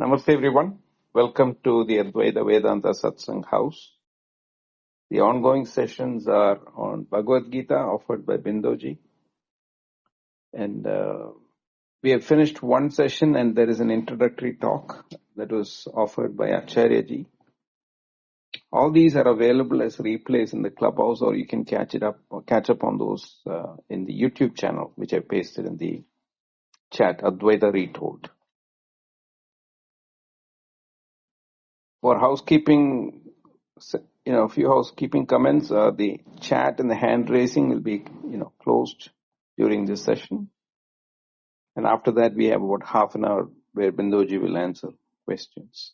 Namaste everyone. Welcome to the Advaita Vedanta Satsang House. The ongoing sessions are on Bhagavad Gita offered by Bindoji. And we have finished one session and there is an introductory talk that was offered by Acharya Ji. All these are available as replays in the clubhouse, or you can catch up on those in the YouTube channel, which I pasted in the chat, Advaita Retold. For housekeeping, a few housekeeping comments. The chat and the hand raising will be, closed during this session. And after that, we have about half an hour where Bindoji will answer questions.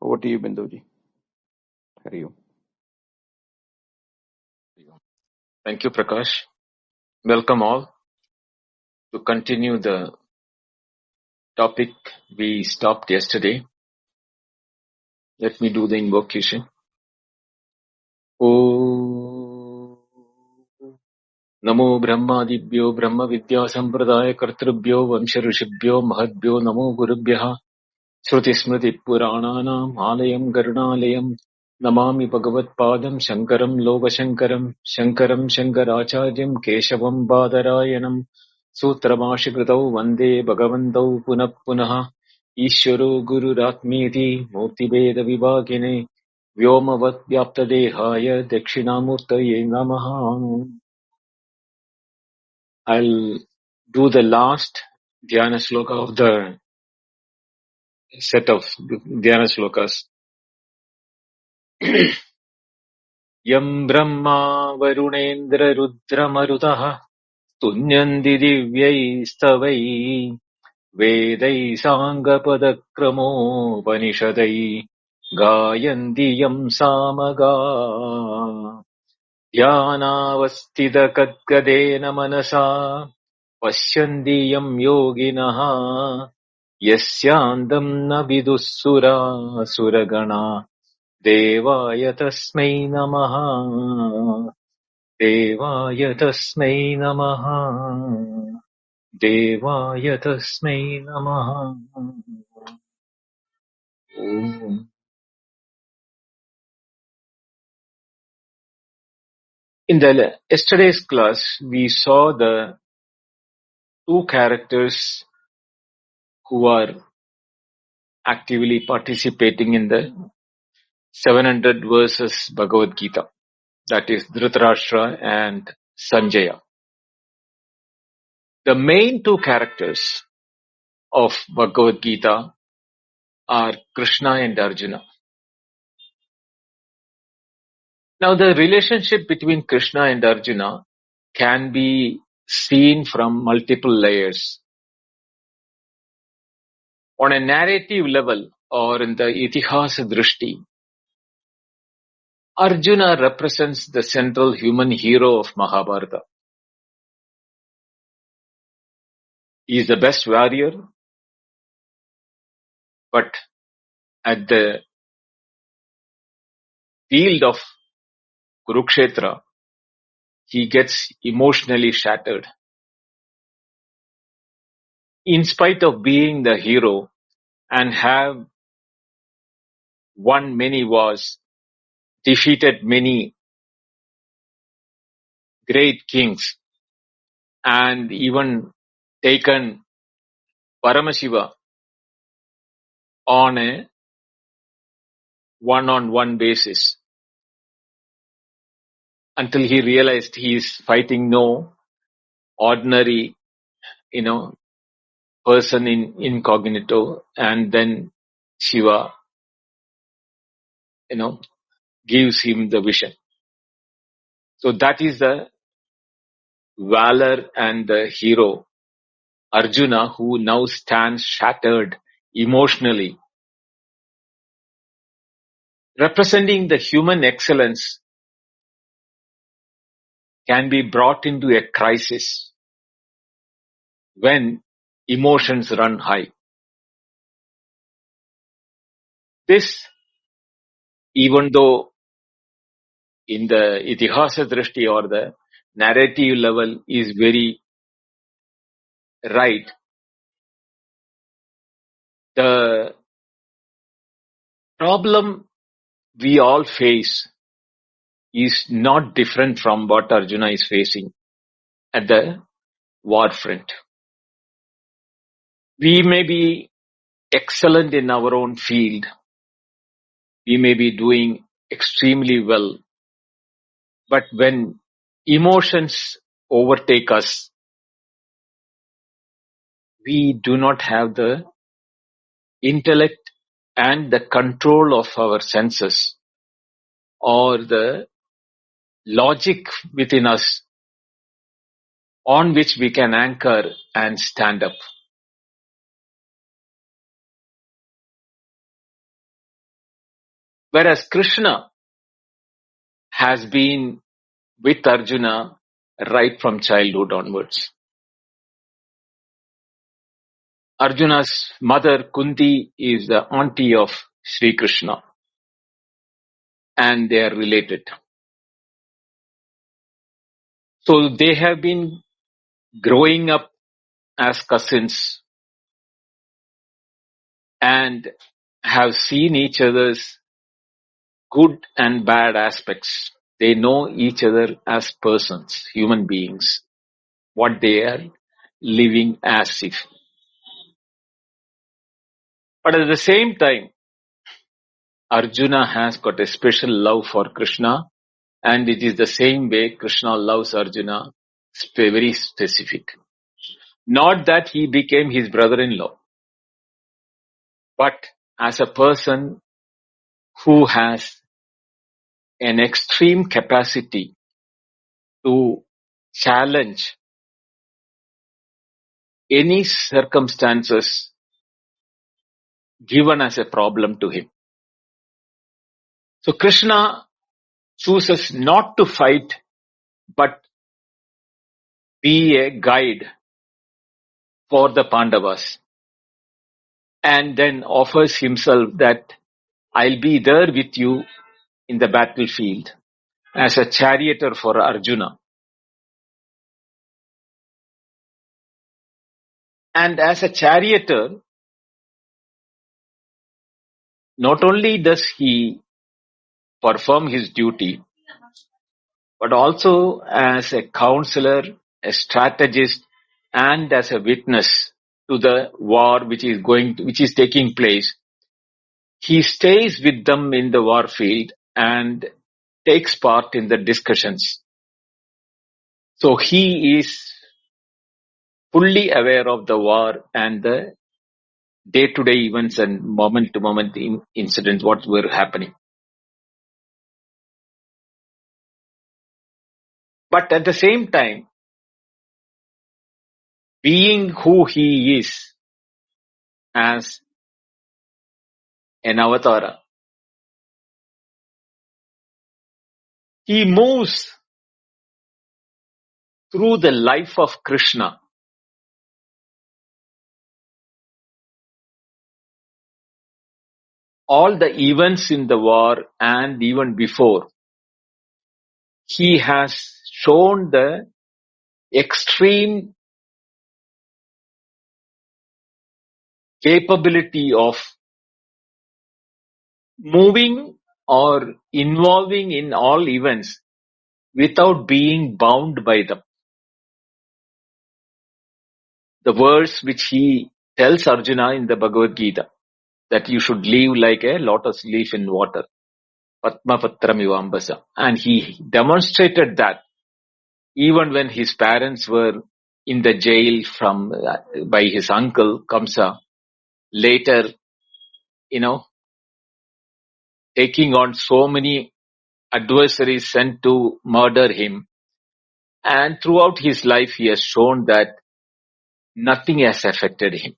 Over to you, Bindoji. Hari Om. Thank you, Prakash. Welcome all to continue the topic we stopped yesterday. Let me do the invocation. Om Namo Brahmadibhyo Brahma Vidya Sampradaya Kartrubhyo Vamsha Rishibhyo Mahadbhyo Namo Gurubhyaha Shruti Smriti Purananam Alayam Garunalayam Namami Bhagavad Padam Shankaram Logashankaram Shankaram Shankaracharyam Keshavam Badarayanam Sutramashikritau Vande Bhagavantau Punah Punah Ishvaro Gururatmeti Murtibheda Vibhagine Vyomavat Vyaptadehaya Dakshinamurtaye Namaha. I'll do the last Dhyana Sloka of the set of Dhyana Slokas. Yam Brahma Varunendra Rudra Marutaha Tunyandi Divyai Stavai Vedai Sangapada Panishadai Gayanti Yam Samaga Dhyanavastida Kadgadena Manasa Pashyandi Yam Yoginaha Yasyandam Nabidussura Suragana Devaya Tasmai Namaha Devaya Tasmai Namaha Devaya Tasmai Namaha. Om. In the yesterday's class, we saw the two characters who are actively participating in the 700 verses Bhagavad Gita. That is Dhritarashtra and Sanjaya. The main two characters of Bhagavad Gita are Krishna and Arjuna. Now the relationship between Krishna and Arjuna can be seen from multiple layers. On a narrative level or in the Itihasa Drishti, Arjuna represents the central human hero of Mahabharata. He is the best warrior, but at the field of Kurukshetra, he gets emotionally shattered. In spite of being the hero and have won many wars, defeated many great kings, and even taken Paramashiva on a one-on-one basis, until he realized he is fighting no ordinary, person in incognito, and then Shiva, gives him the vision. So that is the valor and the hero, Arjuna, who now stands shattered emotionally, representing the human excellence can be brought into a crisis when emotions run high. This, even though in the Itihasa Drishti or the narrative level is very right, The problem we all face is not different from what Arjuna is facing at the war front. We may be excellent in our own field. We may be doing extremely well. But when emotions overtake us, we do not have the intellect and the control of our senses or the logic within us on which we can anchor and stand up. Whereas Krishna has been with Arjuna right from childhood onwards. Arjuna's mother Kunti is the auntie of Sri Krishna, and they are related. So they have been growing up as cousins and have seen each other's good and bad aspects. They know each other as persons, human beings, what they are living as if. But at the same time, Arjuna has got a special love for Krishna, and it is the same way Krishna loves Arjuna, very specific. Not that he became his brother-in-law, but as a person who has an extreme capacity to challenge any circumstances given as a problem to him. So Krishna chooses not to fight, but be a guide for the Pandavas, and then offers himself that I'll be there with you in the battlefield as a charioteer for Arjuna. And as a charioteer, not only does he perform his duty, but also as a counselor, a strategist, and as a witness to the war which is taking place. He stays with them in the war field and takes part in the discussions. So he is fully aware of the war and the day-to-day events and moment-to-moment incidents, what were happening. But at the same time, being who he is as an avatara, he moves through the life of Krishna. All the events in the war and even before, he has shown the extreme capability of moving or involving in all events without being bound by them. The verse which he tells Arjuna in the Bhagavad Gita, that you should live like a lotus leaf in water, Padma Patram Ambasa. And he demonstrated that even when his parents were in the jail by his uncle Kamsa, later, taking on so many adversaries sent to murder him. And throughout his life, he has shown that nothing has affected him.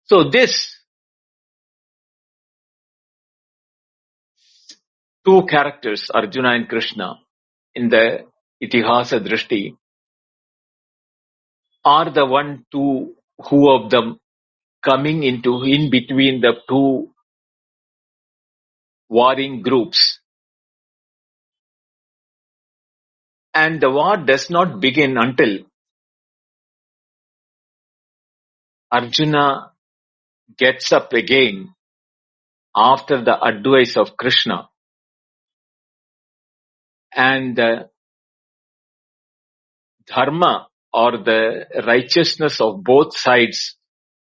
So this two characters, Arjuna and Krishna, in the Itihasa Drishti, are the who of them coming in between the two warring groups. And the war does not begin until Arjuna gets up again after the advice of Krishna, and the dharma or the righteousness of both sides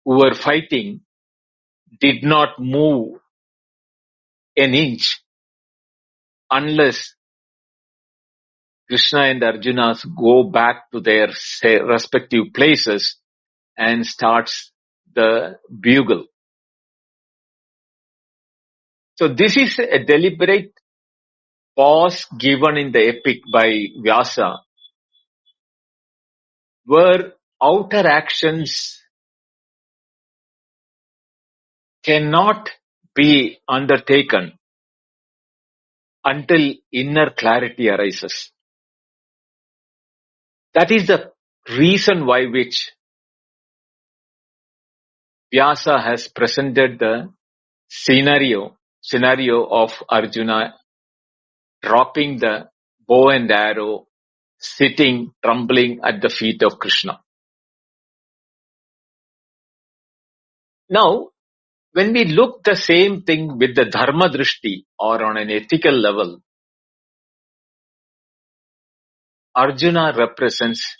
who were fighting did not move an inch unless Krishna and Arjuna go back to their respective places and starts the bugle. So this is a deliberate pause given in the epic by Vyasa, where outer actions cannot be undertaken until inner clarity arises. That is the reason why which Vyasa has presented the scenario of Arjuna dropping the bow and arrow, sitting, trembling at the feet of Krishna. Now, when we look the same thing with the dharma drishti or on an ethical level, Arjuna represents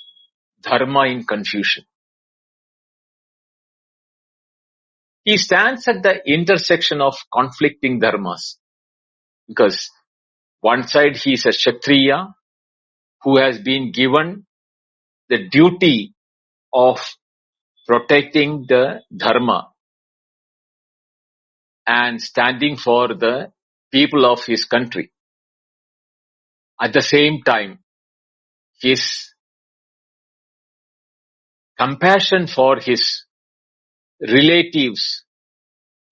dharma in confusion. He stands at the intersection of conflicting dharmas because one side he is a Kshatriya who has been given the duty of protecting the dharma and standing for the people of his country. At the same time, his compassion for his relatives,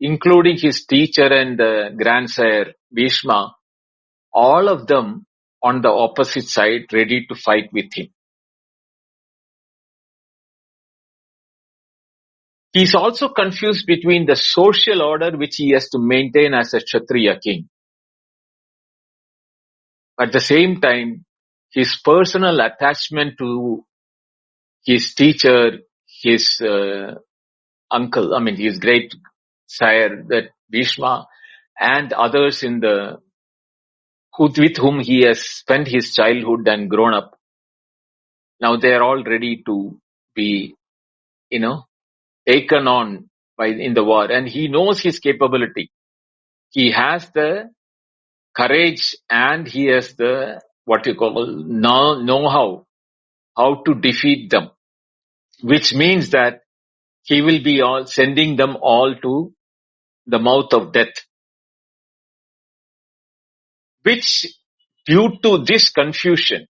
including his teacher and grandsire Bhishma, all of them on the opposite side ready to fight with him. He is also confused between the social order which he has to maintain as a Kshatriya king. At the same time, his personal attachment to his teacher, his uncle, his great sire, that Bhishma, and others with whom he has spent his childhood and grown up. Now they are all ready to be, taken on in the war, and he knows his capability. He has the courage and he has the know-how to defeat them, which means that he will be sending them all to the mouth of death, which due to this confusion,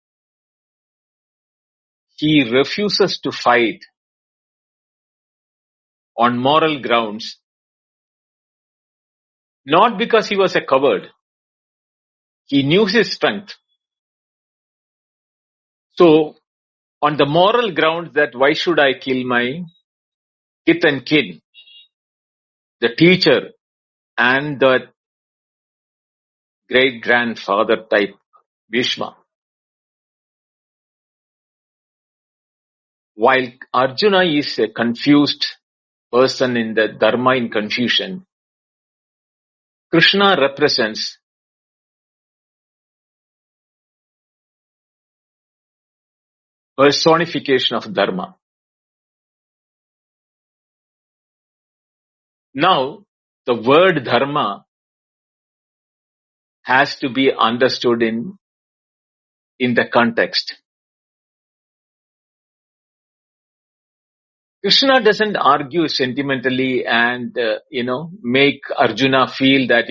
he refuses to fight on moral grounds, not because he was a coward. He knew his strength. So, on the moral grounds that why should I kill my kith and kin, the teacher and the great-grandfather type Bhishma. While Arjuna is a confused person in the dharma in confusion, Krishna represents personification of dharma. Now, the word dharma has to be understood in the context. Krishna doesn't argue sentimentally and, make Arjuna feel that,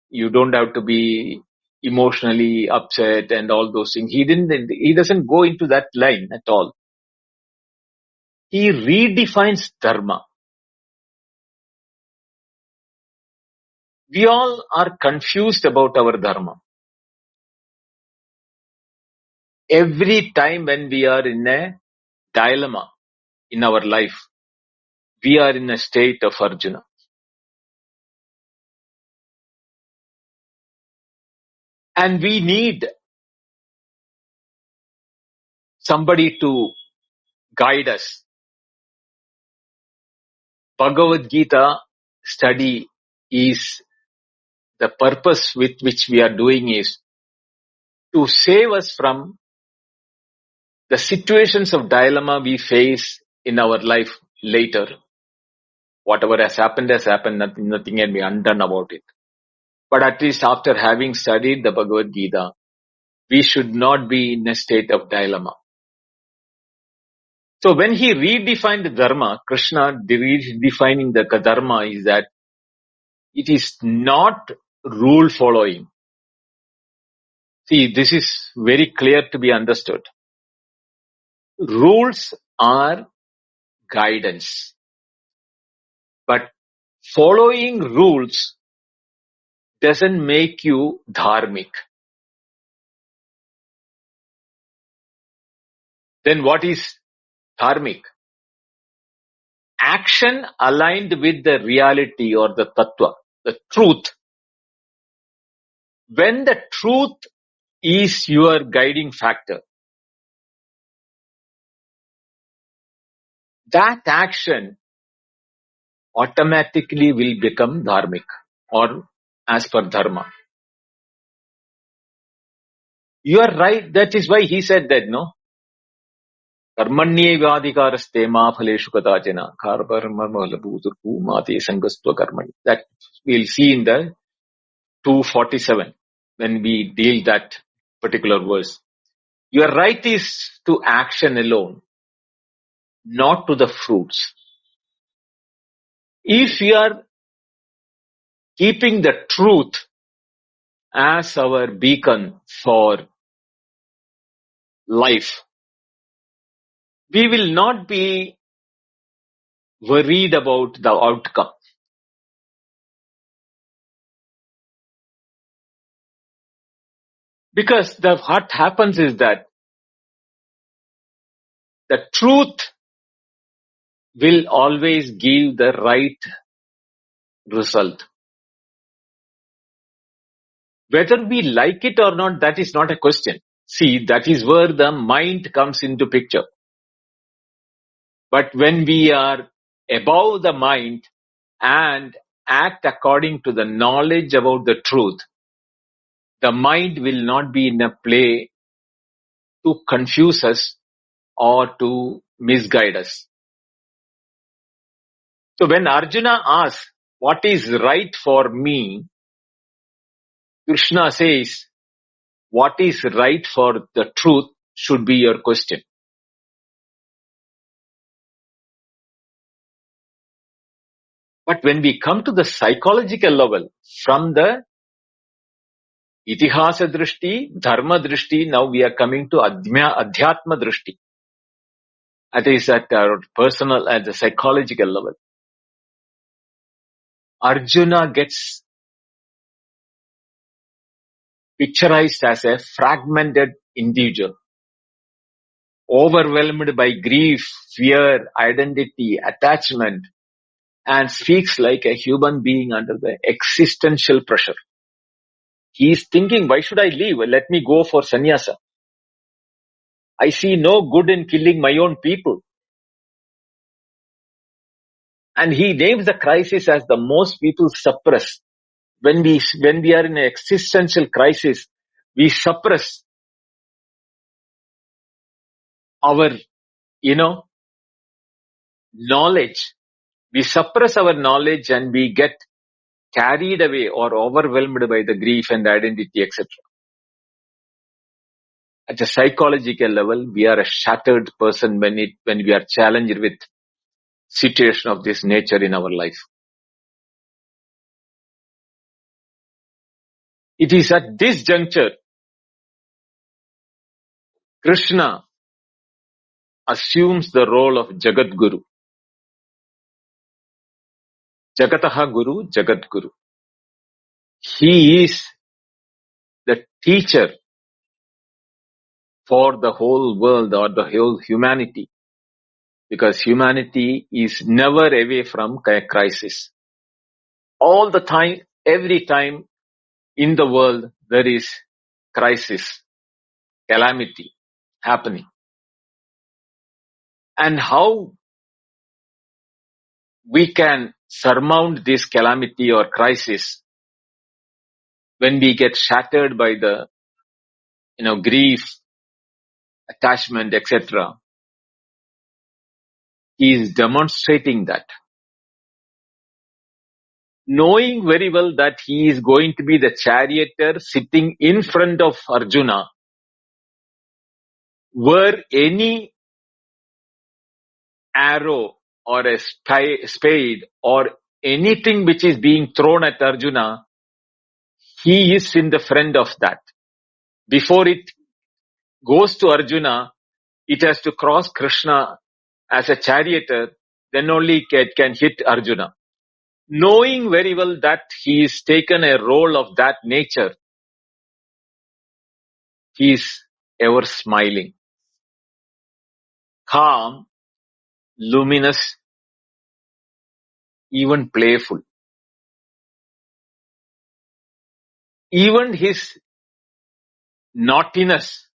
you don't have to be emotionally upset and all those things. He doesn't go into that line at all. He redefines dharma. We all are confused about our dharma. Every time when we are in a dilemma in our life, we are in a state of Arjuna. And we need somebody to guide us. Bhagavad Gita study is the purpose with which we are doing is to save us from the situations of dilemma we face in our life later. Whatever has happened, nothing can be undone about it. But at least after having studied the Bhagavad Gita, we should not be in a state of dilemma. So when he redefined the dharma, Krishna redefining the dharma is that it is not rule following. See, this is very clear to be understood. Rules are guidance, but following rules doesn't make you dharmic. Then what is dharmic? Action aligned with the reality or the tattva, the truth. When the truth is your guiding factor, that action automatically will become dharmic or as per dharma. You are right. That is why he said that, no? Karmanye vyadhikaraste ma phaleshu kadachana karmarmalabhuturku mate sangastva karmani. That we'll see in the 247 when we deal that particular verse. Your right is to action alone, not to the fruits. If we are keeping the truth as our beacon for life, we will not be worried about the outcome. Because what happens is that the truth will always give the right result. Whether we like it or not, that is not a question. See, that is where the mind comes into picture. But when we are above the mind and act according to the knowledge about the truth, the mind will not be in a play to confuse us or to misguide us. So when Arjuna asks, what is right for me? Krishna says, what is right for the truth should be your question. But when we come to the psychological level, from the itihasa drishti, dharma drishti, now we are coming to adhyatma drishti. That is at our personal and the psychological level. Arjuna gets picturized as a fragmented individual, overwhelmed by grief, fear, identity, attachment, and speaks like a human being under the existential pressure. He is thinking, why should I leave? Let me go for sannyasa. I see no good in killing my own people. And he names the crisis as the most people suppress. When we are in an existential crisis, we suppress our, knowledge. We suppress our knowledge and we get carried away or overwhelmed by the grief and identity, etc. At a psychological level, we are a shattered person when we are challenged with situation of this nature in our life. It is at this juncture, Krishna assumes the role of Jagat Guru. Jagataha Guru, Jagat Guru. He is the teacher for the whole world or the whole humanity. Because humanity is never away from a crisis. All the time, every time in the world, there is crisis, calamity happening. And how we can surmount this calamity or crisis when we get shattered by the, grief, attachment, etc. He is demonstrating that. Knowing very well that he is going to be the charioteer sitting in front of Arjuna, were any arrow or a spade or anything which is being thrown at Arjuna, he is in the front of that. Before it goes to Arjuna, it has to cross Krishna as a charioteer, then only it can hit Arjuna. Knowing very well that he is taken a role of that nature, he is ever smiling, calm, luminous, even playful. Even his naughtiness,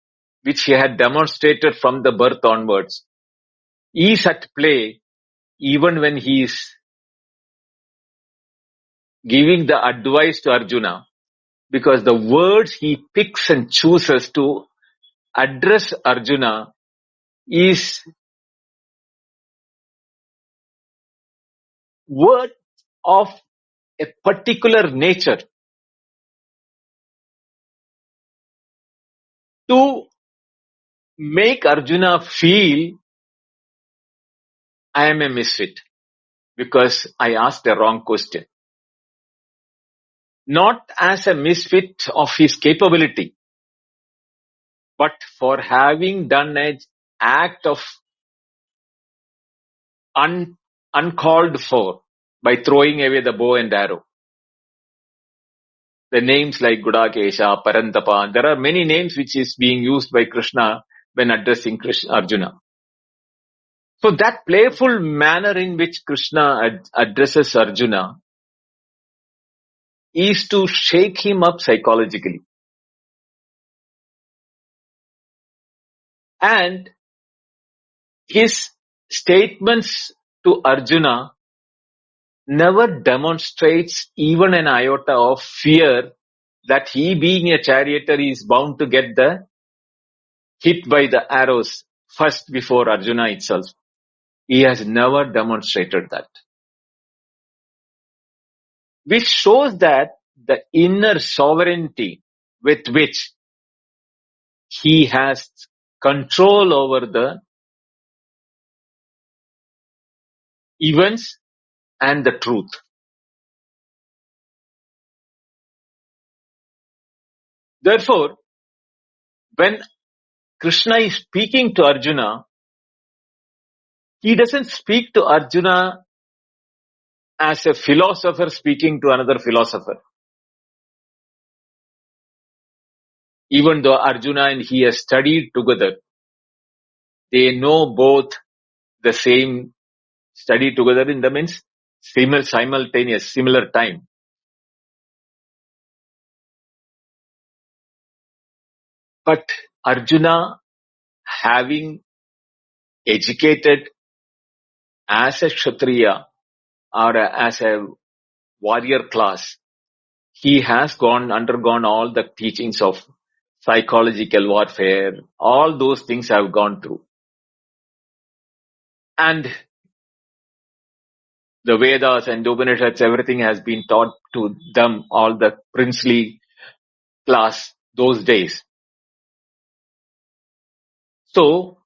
which he had demonstrated from the birth onwards, is at play even when he is giving the advice to Arjuna, because the words he picks and chooses to address Arjuna is word of a particular nature to make Arjuna feel, I am a misfit because I asked the wrong question. Not as a misfit of his capability, but for having done an act of uncalled for by throwing away the bow and arrow. The names like Gudakesha, Parantapa, there are many names which is being used by Krishna when addressing Arjuna. So that playful manner in which Krishna addresses Arjuna is to shake him up psychologically. And his statements to Arjuna never demonstrates even an iota of fear that he, being a charioteer, is bound to get hit by the arrows first before Arjuna itself. He has never demonstrated that. Which shows that the inner sovereignty with which he has control over the events and the truth. Therefore, when Krishna is speaking to Arjuna, he doesn't speak to Arjuna as a philosopher speaking to another philosopher. Even though Arjuna and he have studied together, they know both the same, study together in the means simultaneous, similar time. But Arjuna, having educated as a Kshatriya or as a warrior class, he has undergone all the teachings of psychological warfare, all those things have gone through. And the Vedas and Upanishads, everything has been taught to them, all the princely class those days. So,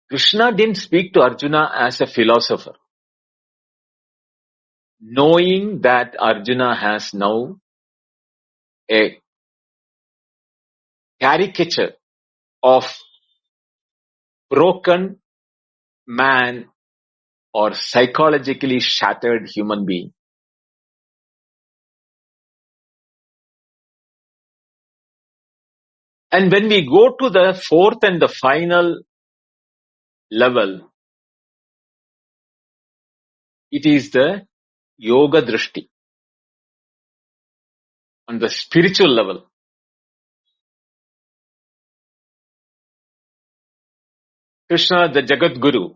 Krishna didn't speak to Arjuna as a philosopher. Knowing that Arjuna has now a caricature of broken man or psychologically shattered human being. And when we go to the fourth and the final level, it is the yoga drishti on the spiritual level. Krishna, the Jagat Guru,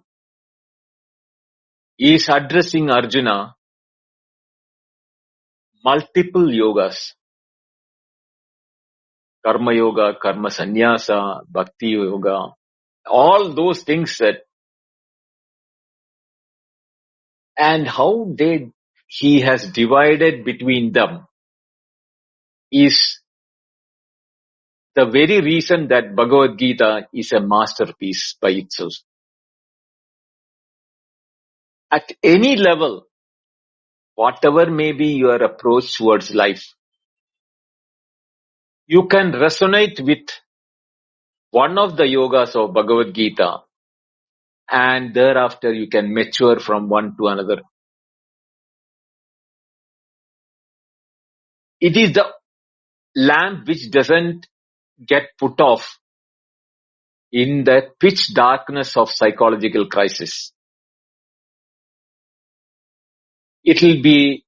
He is addressing Arjuna multiple yogas. Karma yoga, karma sannyasa, bhakti yoga, all those things that, and how he has divided between them is the very reason that Bhagavad Gita is a masterpiece by itself. At any level, whatever may be your approach towards life, you can resonate with one of the yogas of Bhagavad Gita, and thereafter you can mature from one to another. It is the lamp which doesn't get put off in the pitch darkness of psychological crisis. It will be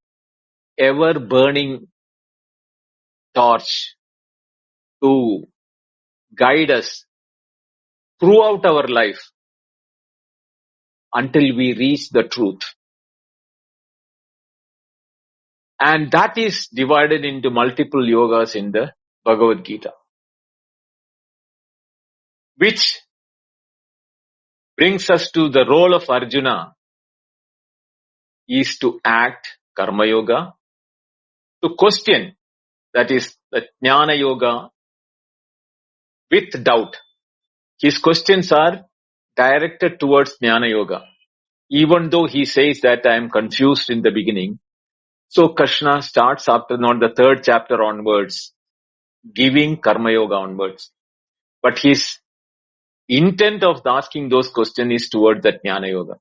ever burning torch to guide us throughout our life until we reach the truth. And that is divided into multiple yogas in the Bhagavad Gita, which brings us to the role of Arjuna is to act karma yoga, to question, that is the jnana yoga, with doubt. His questions are directed towards jnana yoga. Even though he says that I am confused in the beginning, so Krishna starts after not the third chapter onwards, giving karma yoga onwards. But his intent of asking those questions is towards that jnana yoga.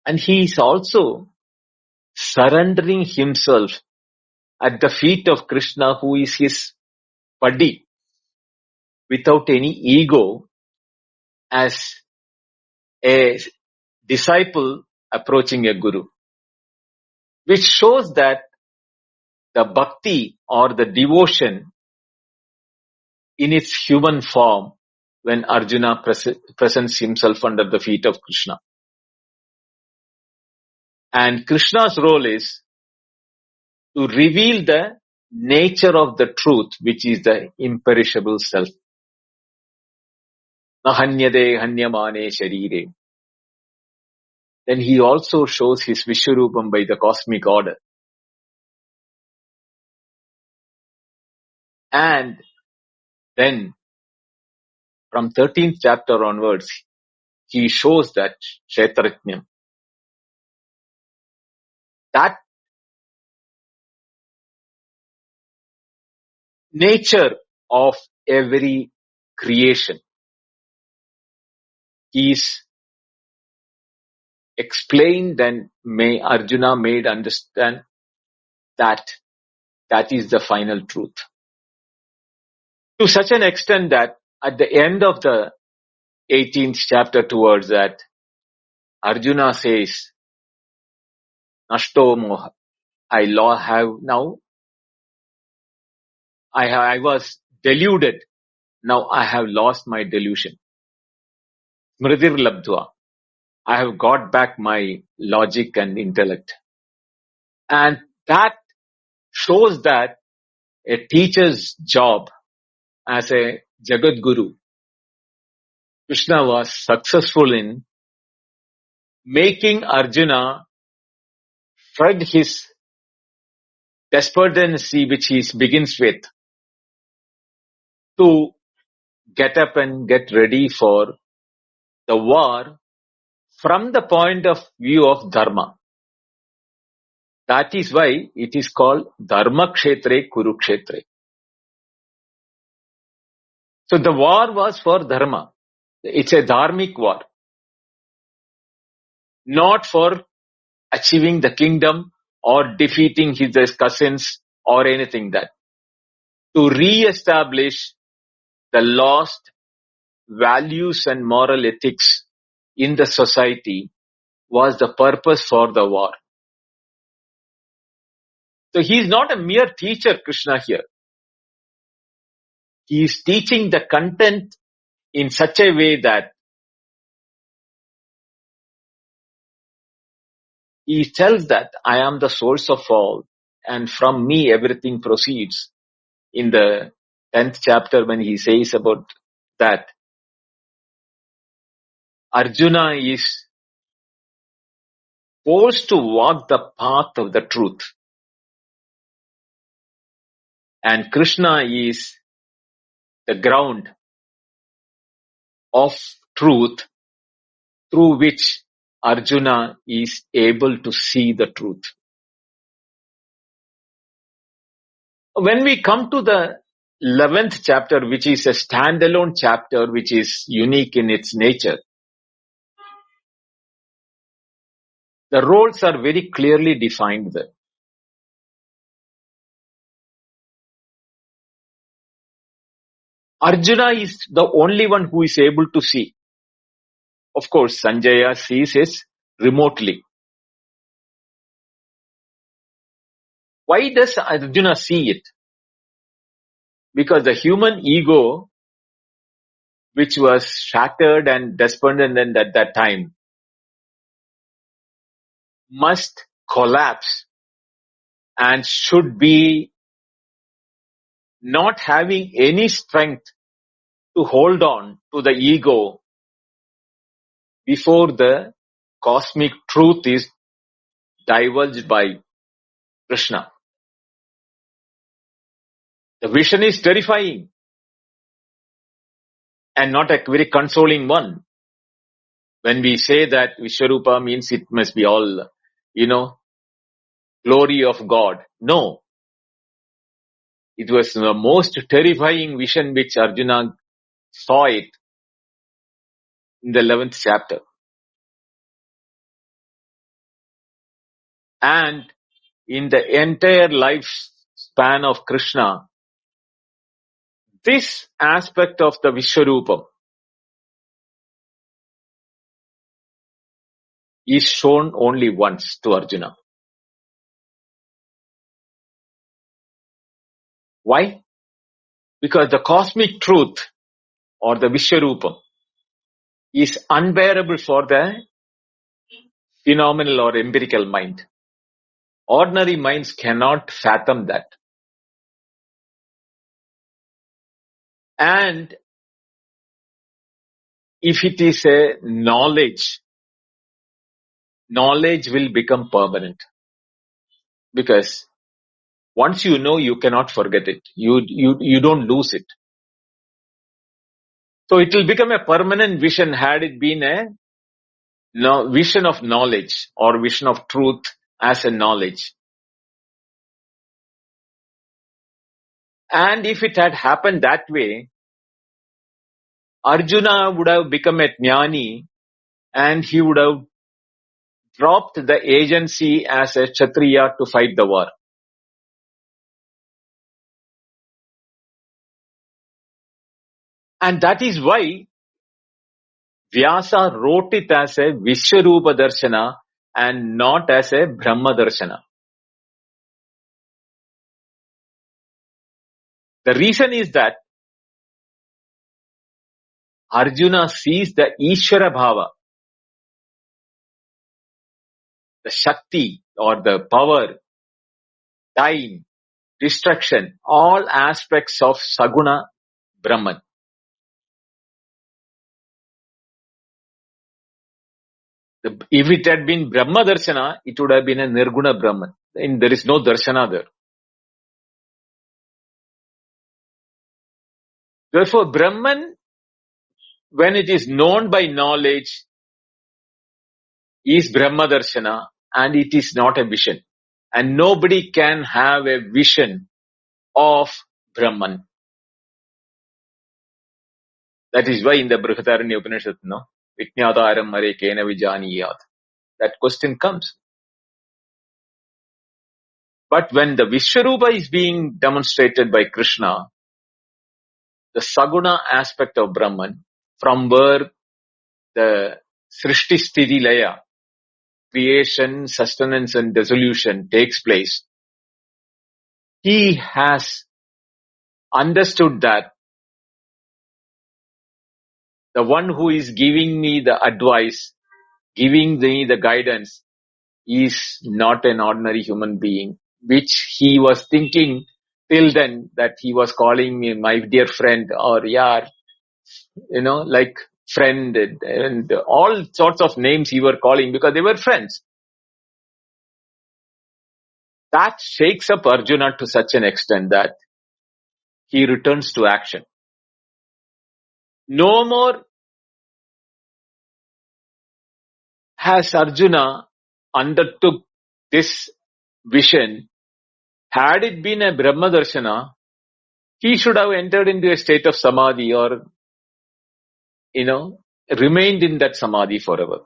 And he is also surrendering himself at the feet of Krishna, who is his buddy, without any ego, as a disciple approaching a guru, which shows that the bhakti or the devotion in its human form when Arjuna presents himself under the feet of Krishna. And Krishna's role is to reveal the nature of the truth, which is the imperishable self. Nahanyade hanyamane sharire. Then he also shows his Vishwarupam by the cosmic order. And then from 13th chapter onwards, he shows that Kshetrajnam, that nature of every creation is explained, and Arjuna made understand that that is the final truth. To such an extent that at the end of the 18th chapter towards that, Arjuna says, Nashto moha, I was deluded, now I have lost my delusion. Smritir labdhva, I have got back my logic and intellect. And that shows that a teacher's job as a Jagat Guru, Krishna was successful in making Arjuna shed his despondency, which he begins with, to get up and get ready for the war from the point of view of Dharma. That is why it is called Dharma Kshetre Kurukshetre. So the war was for Dharma. It's a dharmic war. Not for achieving the kingdom or defeating his cousins or anything that. To re-establish the lost values and moral ethics in the society was the purpose for the war. So he is not a mere teacher, Krishna here. He is teaching the content in such a way that He tells that I am the source of all, and from me everything proceeds. In the 10th chapter, when he says about that, Arjuna is forced to walk the path of the truth, and Krishna is the ground of truth through which Arjuna is able to see the truth. When we come to the 11th chapter, which is a standalone chapter, which is unique in its nature, the roles are very clearly defined there. Arjuna is the only one who is able to see. Of course, Sanjaya sees it remotely. Why does Arjuna see it? Because the human ego, which was shattered and despondent at that time, must collapse and should be not having any strength to hold on to the ego before the cosmic truth is divulged by Krishna. The vision is terrifying and not a very consoling one. When we say that Vishwarupa means it must be all, glory of God. No. It was the most terrifying vision which Arjuna saw it in the 11th chapter. And in the entire lifespan of Krishna, this aspect of the Vishwarupa is shown only once to Arjuna. Why? Because the cosmic truth or the Vishwarupa is unbearable for the phenomenal or empirical mind. Ordinary minds cannot fathom that. And if it is a knowledge will become permanent. Because once you know, you cannot forget it. You don't lose it. So it will become a permanent vision had it been a vision of knowledge or vision of truth as a knowledge. And if it had happened that way, Arjuna would have become a jnani and he would have dropped the agency as a Kshatriya to fight the war. And that is why Vyasa wrote it as a Vishwarupa Darshana and not as a Brahma Darshana. The reason is that Arjuna sees the Ishvara Bhava, the Shakti or the power, time, destruction, all aspects of Saguna Brahman. If it had been Brahma Darshana, it would have been a Nirguna Brahman. And there is no Darshana there. Therefore, Brahman, when it is known by knowledge, is Brahma Darshana and it is not a vision. And nobody can have a vision of Brahman. That is why in the Brihadaranya Upanishad, Vijñātāram mare kena vijaniyāt. That question comes. But when the Vishwarupa is being demonstrated by Krishna, the Saguna aspect of Brahman, from where the Srishti Sthiti Laya, creation, sustenance and dissolution takes place, he has understood that the one who is giving me the advice, giving me the guidance, is not an ordinary human being, which he was thinking till then that he was calling me my dear friend or like friend and all sorts of names he were calling because they were friends. That shakes up Arjuna to such an extent that he returns to action. No more has Arjuna undertook this vision. Had it been a Brahma Darshana, he should have entered into a state of samadhi or, remained in that samadhi forever.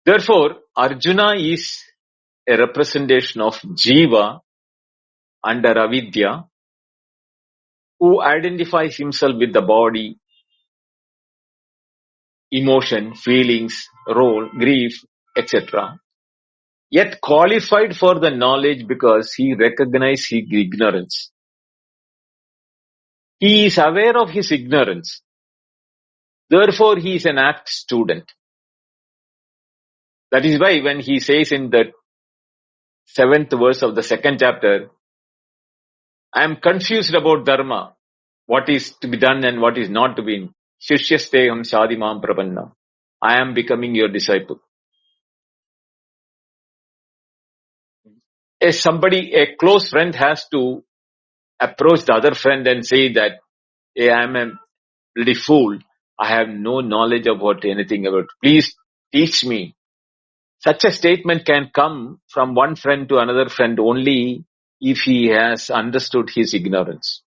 Therefore, Arjuna is a representation of Jiva under avidya, who identifies himself with the body, emotion, feelings, role, grief, etc. Yet qualified for the knowledge because he recognizes his ignorance. He is aware of his ignorance. Therefore, he is an apt student. That is why when he says in the 7th verse of the 2nd chapter, I am confused about dharma, what is to be done and what is not to be. Shishyasteham sadimam prapanna. I am becoming your disciple. A close friend has to approach the other friend and say that, hey, I am a bloody fool. I have no knowledge about anything about. Please teach me. Such a statement can come from one friend to another friend only if he has understood his ignorance.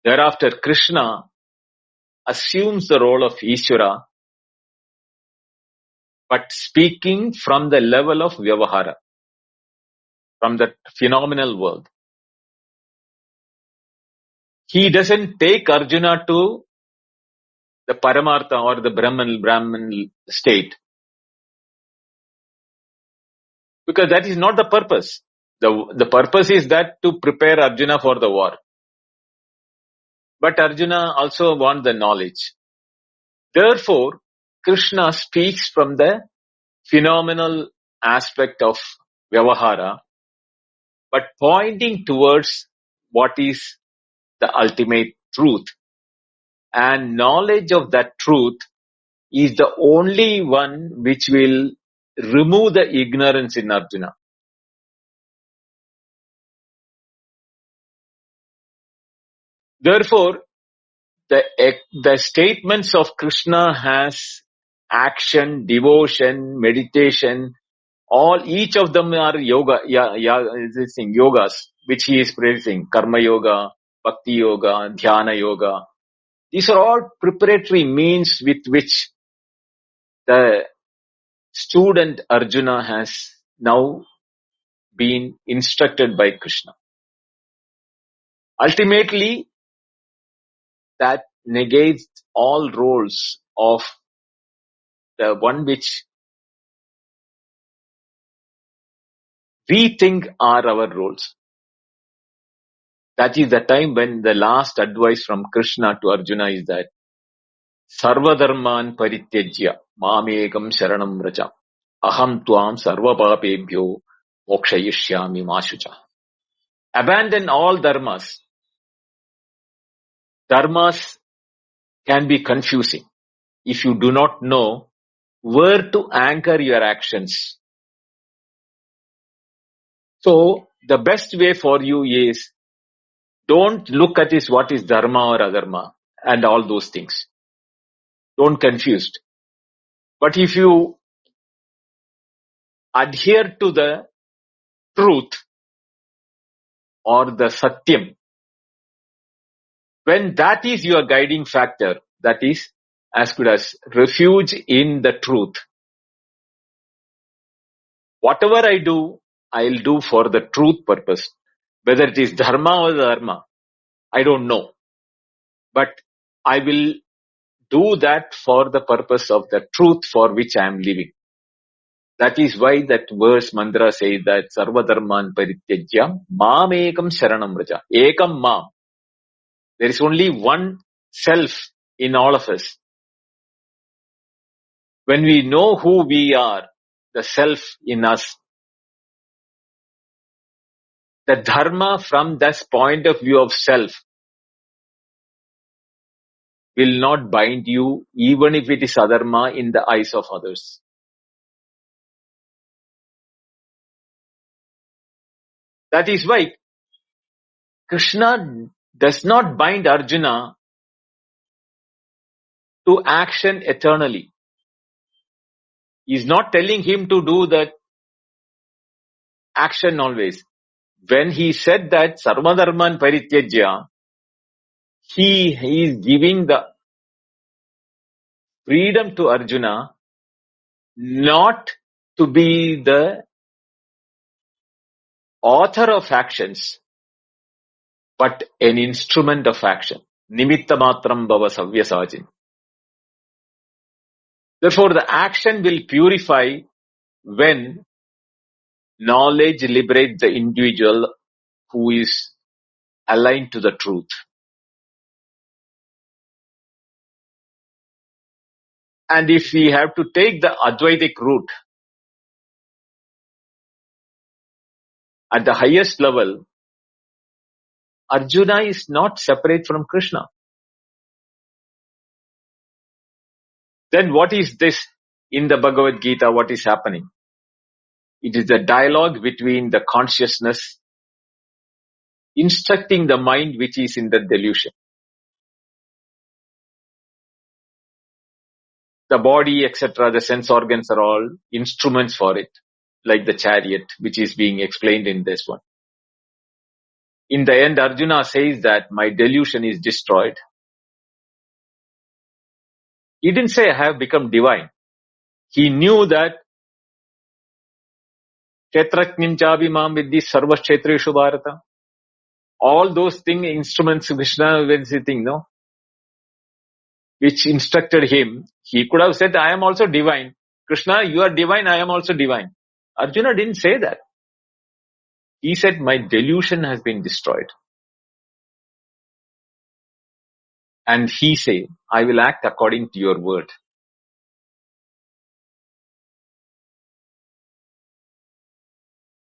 Thereafter, Krishna assumes the role of Ishvara, but speaking from the level of Vyavahara, from the phenomenal world. He doesn't take Arjuna to the Paramartha or the Brahman state, because that is not the purpose. The purpose is that to prepare Arjuna for the war. But Arjuna also wants the knowledge. Therefore, Krishna speaks from the phenomenal aspect of Vyavahara, but pointing towards what is the ultimate truth. And knowledge of that truth is the only one which will remove the ignorance in Arjuna. Therefore, the statements of Krishna has action, devotion, meditation, each of them are yogas, which he is praising. Karma yoga, bhakti yoga, dhyana yoga. These are all preparatory means with which the student Arjuna has now been instructed by Krishna. Ultimately, that negates all roles of the one which we think are our roles. That is the time when the last advice from Krishna to Arjuna is that Sarvadharman parityajya mamekam sharanam vraja aham tvam sarvapapebhyo mokshayishyami mashucha. Abandon all dharmas. Dharmas can be confusing if you do not know where to anchor your actions. So, the best way for you is don't look at what is dharma or adharma and all those things. Don't confuse. But if you adhere to the truth or the satyam, when that is your guiding factor, that is as good as refuge in the truth. Whatever I do, I'll do for the truth purpose. Whether it is dharma or dharma, I don't know. But I will do that for the purpose of the truth for which I am living. That is why that verse mantra says that Sarva Dharman Parityajya Mam Ekam Sharanam Vraja. Ekam Mam. There is only one self in all of us. When we know who we are, the self in us, the dharma from this point of view of self will not bind you, even if it is adharma in the eyes of others. That is why Krishna does not bind Arjuna to action eternally. He is not telling him to do that action always. When he said that sarvadharman parityajya, he is giving the freedom to Arjuna not to be the author of actions, but an instrument of action. Nimitta matram bhava savyasajin. Therefore, the action will purify when knowledge liberates the individual who is aligned to the truth. And if we have to take the Advaitic route, at the highest level, Arjuna is not separate from Krishna. Then what is this in the Bhagavad Gita? What is happening? It is a dialogue between the consciousness instructing the mind which is in the delusion. The body, etc., the sense organs are all instruments for it, like the chariot, which is being explained in this one. In the end, Arjuna says that my delusion is destroyed. He didn't say I have become divine. He knew that Kshetrajñam chabhimam viddhi sarva kshetreshu bharata. All those things, instruments, Krishna, no, which instructed him, he could have said, I am also divine. Krishna, you are divine, I am also divine. Arjuna didn't say that. He said, my delusion has been destroyed. And he said, I will act according to your word.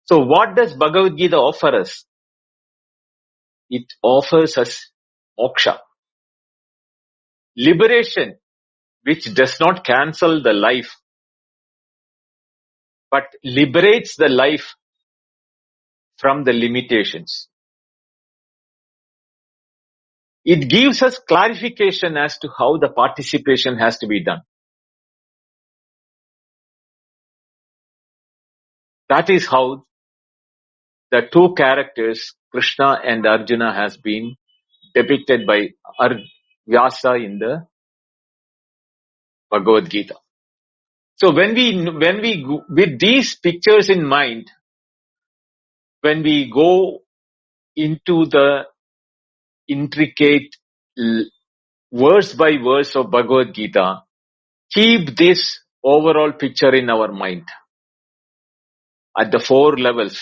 So what does Bhagavad Gita offer us? It offers us moksha, liberation, which does not cancel the life, but liberates the life from the limitations. It gives us clarification as to how the participation has to be done. That is how the two characters, Krishna and Arjuna, has been depicted by Vyasa in the Bhagavad Gita. So when we with these pictures in mind, when we go into the intricate verse by verse of Bhagavad Gita, keep this overall picture in our mind at the four levels.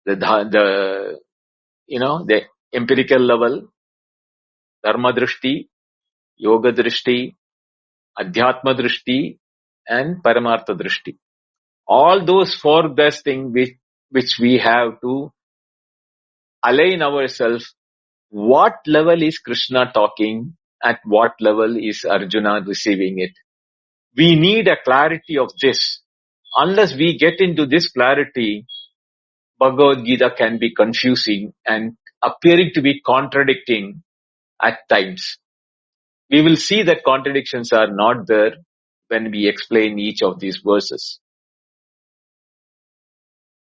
The empirical level, dharma drishti, yoga drishti, adhyatma drishti, and paramartha drishti. All those four best things which we have to align ourselves. What level is Krishna talking? At what level is Arjuna receiving it? We need a clarity of this. Unless we get into this clarity, Bhagavad Gita can be confusing and appearing to be contradicting at times. We will see that contradictions are not there when we explain each of these verses.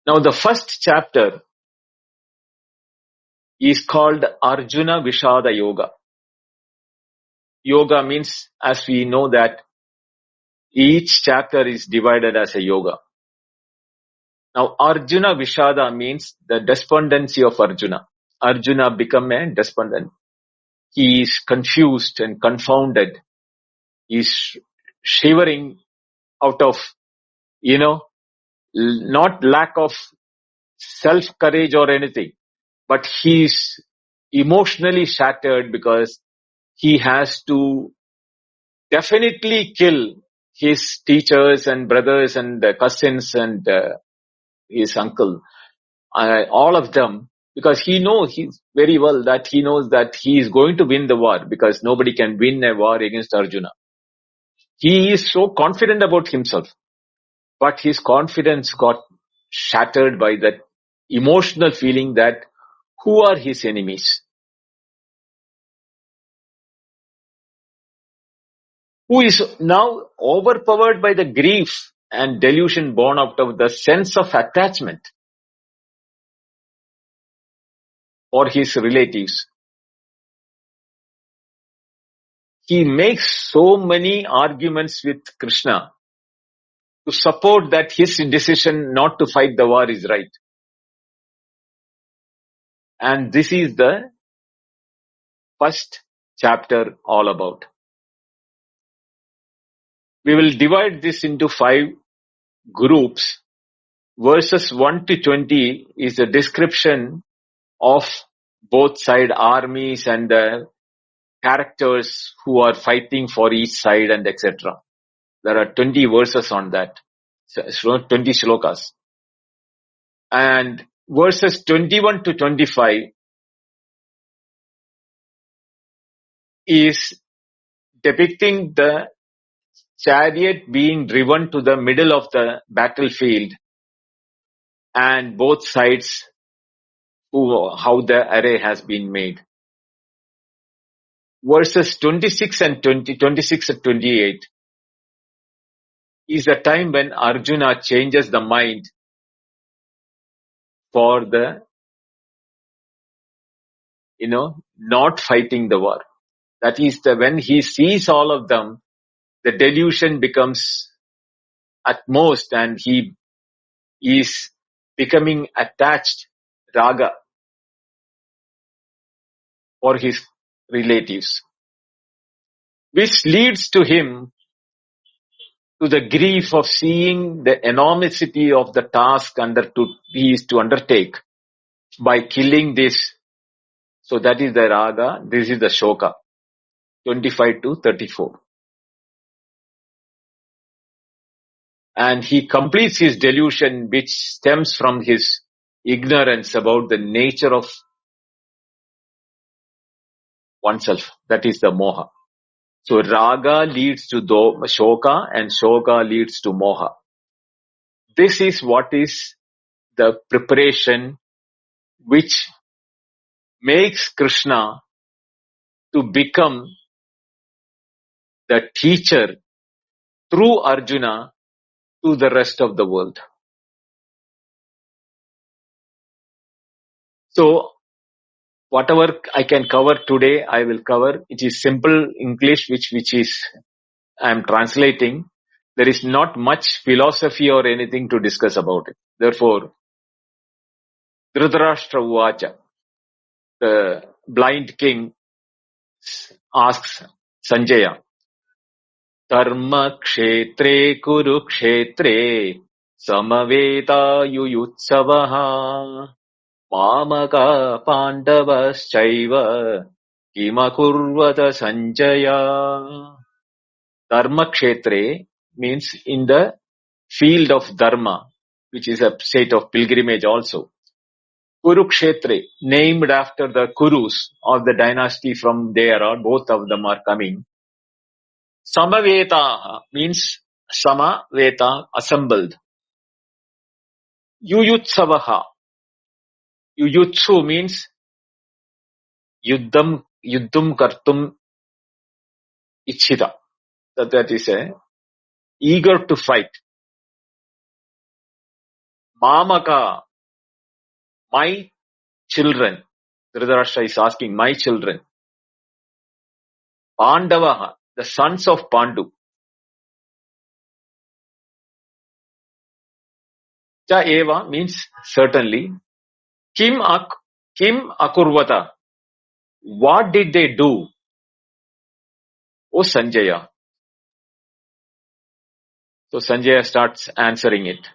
Now the first chapter is called Arjuna Vishada Yoga. Yoga means, as we know that each chapter is divided as a yoga. Now Arjuna Vishada means the despondency of Arjuna. Arjuna become a despondent. He is confused and confounded. He is shivering out of, not lack of self-courage or anything, but he is emotionally shattered because he has to definitely kill his teachers and brothers and cousins and his uncle, all of them, because he's very well that he knows that he is going to win the war because nobody can win a war against Arjuna. He is so confident about himself, but his confidence got shattered by that emotional feeling that who are his enemies? Who is now overpowered by the grief and delusion born out of the sense of attachment for his relatives. He makes so many arguments with Krishna to support that his decision not to fight the war is right. And this is the first chapter all about. We will divide this into 5 groups. Verses 1 to 20 is a description of both side armies and the characters who are fighting for each side and etc. There are 20 verses on that, 20 shlokas. And verses 21 to 25 is depicting the chariot being driven to the middle of the battlefield and both sides how the array has been made. Verses 26 and 26 and 28 is the time when Arjuna changes the mind for the, not fighting the war. That is when he sees all of them, the delusion becomes at most and he is becoming attached, raga, for his relatives, which leads to him to the grief of seeing the enormity of the task he is to undertake by killing this. So that is the raga, this is the shoka, 25 to 34. And he completes his delusion, which stems from his ignorance about the nature of oneself. That is the moha. So raga leads to shoka and shoka leads to moha. This is what is the preparation which makes Krishna to become the teacher through Arjuna to the rest of the world. So whatever I can cover today, I will cover. It is simple English which is I am translating. There is not much philosophy or anything to discuss about it. Therefore, Dhritarashtra Uvacha, the blind king, asks Sanjaya, Dharma kshetre kurukshetre samaveta yuyutsavaha mamaka pandavaschaiva kimakurvata Sanjaya. Dharma kshetre means in the field of dharma, which is a state of pilgrimage also. Kurukshetre, named after the Kurus of the dynasty from there on, both of them are coming. Samavetaha means samaveta, assembled. Yuyutsavaha. Yuyutsu means yuddham kartum ichhita. That is eager to fight. Mamaka, my children. Dhritarashtra is asking, my children. Pandavaha, the sons of Pandu. Cha eva means certainly. Kim akurvata. What did they do? O Sanjaya. So Sanjaya starts answering it.